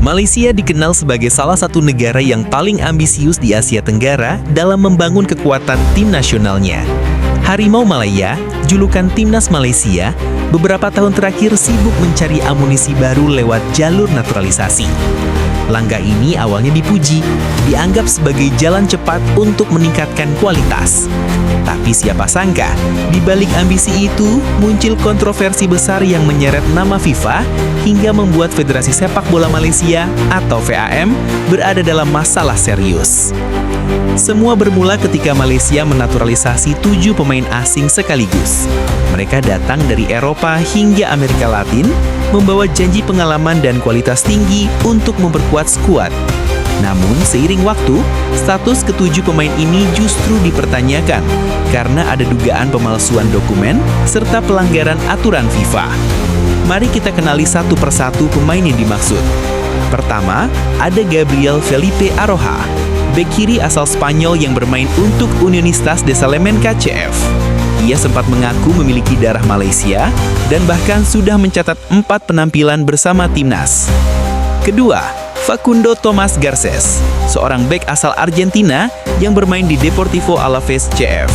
Malaysia dikenal sebagai salah satu negara yang paling ambisius di Asia Tenggara dalam membangun kekuatan tim nasionalnya. Harimau Malaya, julukan Timnas Malaysia, beberapa tahun terakhir sibuk mencari amunisi baru lewat jalur naturalisasi. Langkah ini awalnya dipuji, dianggap sebagai jalan cepat untuk meningkatkan kualitas. Tapi siapa sangka, di balik ambisi itu muncul kontroversi besar yang menyeret nama FIFA hingga membuat Federasi Sepak Bola Malaysia atau FAM berada dalam masalah serius. Semua bermula ketika Malaysia menaturalisasi 7 pemain asing sekaligus. Mereka datang dari Eropa hingga Amerika Latin, membawa janji pengalaman dan kualitas tinggi untuk memperkuat skuad. Namun, seiring waktu, status ketujuh pemain ini justru dipertanyakan karena ada dugaan pemalsuan dokumen serta pelanggaran aturan FIFA. Mari kita kenali satu persatu pemain yang dimaksud. Pertama, ada Gabriel Felipe Aroha, bek kiri asal Spanyol yang bermain untuk Unionistas de Salamanca CF. Ia sempat mengaku memiliki darah Malaysia dan bahkan sudah mencatat 4 penampilan bersama timnas. Kedua, Facundo Tomás Garces, seorang bek asal Argentina yang bermain di Deportivo Alavés CF.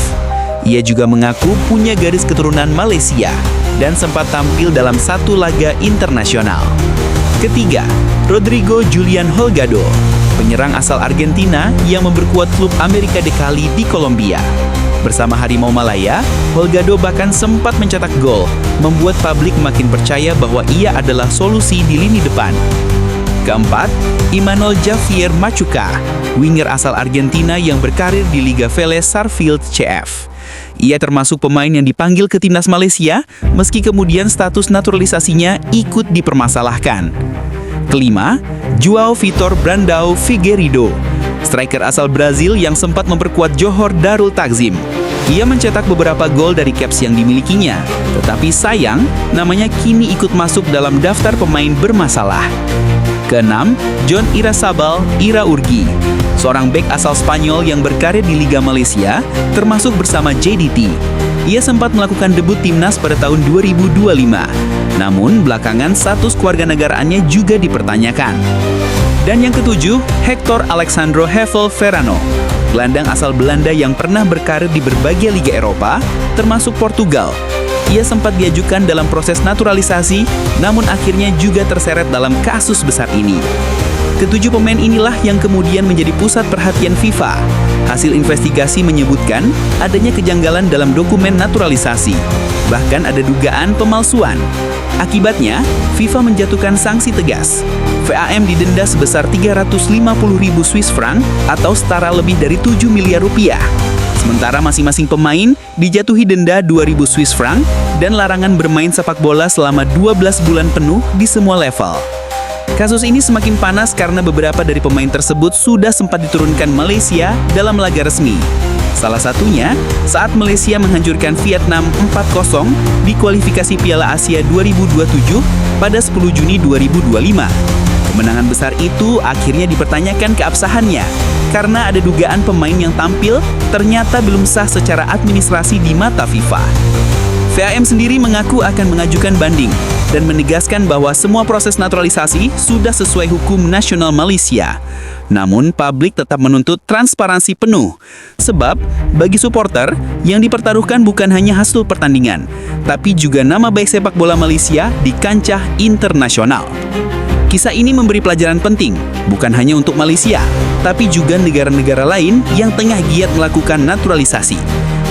Ia juga mengaku punya garis keturunan Malaysia dan sempat tampil dalam satu laga internasional. Ketiga, Rodrigo Julian Holgado, penyerang asal Argentina yang memperkuat klub América de Cali di Kolombia. Bersama Harimau Malaya, Holgado bahkan sempat mencetak gol, membuat publik makin percaya bahwa ia adalah solusi di lini depan. Keempat, Imanol Javier Machuca, winger asal Argentina yang berkarir di Liga Vélez Sarsfield CF. Ia termasuk pemain yang dipanggil ke timnas Malaysia, meski kemudian status naturalisasinya ikut dipermasalahkan. Kelima, João Vitor Brandão Figueiredo, striker asal Brazil yang sempat memperkuat Johor Darul Takzim. Ia mencetak beberapa gol dari caps yang dimilikinya, tetapi sayang, namanya kini ikut masuk dalam daftar pemain bermasalah. Keenam, John Irasabal Iraurgi, seorang bek asal Spanyol yang berkarir di Liga Malaysia, termasuk bersama JDT. Ia sempat melakukan debut timnas pada tahun 2025. Namun, belakangan status kewarganegaraannya juga dipertanyakan. Dan yang ketujuh, Hector Alexandro Hevel Verano, gelandang asal Belanda yang pernah berkarir di berbagai liga Eropa, termasuk Portugal. Ia sempat diajukan dalam proses naturalisasi, namun akhirnya juga terseret dalam kasus besar ini. Ketujuh pemain inilah yang kemudian menjadi pusat perhatian FIFA. Hasil investigasi menyebutkan adanya kejanggalan dalam dokumen naturalisasi. Bahkan ada dugaan pemalsuan. Akibatnya, FIFA menjatuhkan sanksi tegas. FAM didenda sebesar 350.000 Swiss franc atau setara lebih dari 7 miliar rupiah. Sementara masing-masing pemain dijatuhi denda 2.000 Swiss franc dan larangan bermain sepak bola selama 12 bulan penuh di semua level. Kasus ini semakin panas karena beberapa dari pemain tersebut sudah sempat diturunkan Malaysia dalam laga resmi. Salah satunya saat Malaysia menghancurkan Vietnam 4-0 di kualifikasi Piala Asia 2027 pada 10 Juni 2025. Kemenangan besar itu akhirnya dipertanyakan keabsahannya karena ada dugaan pemain yang tampil ternyata belum sah secara administrasi di mata FIFA. FAM sendiri mengaku akan mengajukan banding dan menegaskan bahwa semua proses naturalisasi sudah sesuai hukum nasional Malaysia. Namun, publik tetap menuntut transparansi penuh. Sebab, bagi supporter, yang dipertaruhkan bukan hanya hasil pertandingan, tapi juga nama baik sepak bola Malaysia di kancah internasional. Kisah ini memberi pelajaran penting, bukan hanya untuk Malaysia, tapi juga negara-negara lain yang tengah giat melakukan naturalisasi.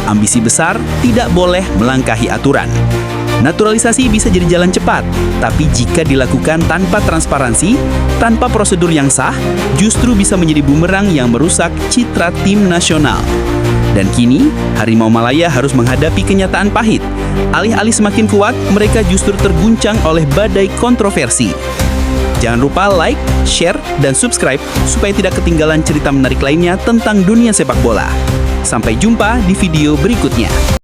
Ambisi besar tidak boleh melangkahi aturan. Naturalisasi bisa jadi jalan cepat, tapi jika dilakukan tanpa transparansi, tanpa prosedur yang sah, justru bisa menjadi bumerang yang merusak citra tim nasional. Dan kini, Harimau Malaya harus menghadapi kenyataan pahit. Alih-alih semakin kuat, mereka justru terguncang oleh badai kontroversi. Jangan lupa like, share, dan subscribe supaya tidak ketinggalan cerita menarik lainnya tentang dunia sepak bola. Sampai jumpa di video berikutnya.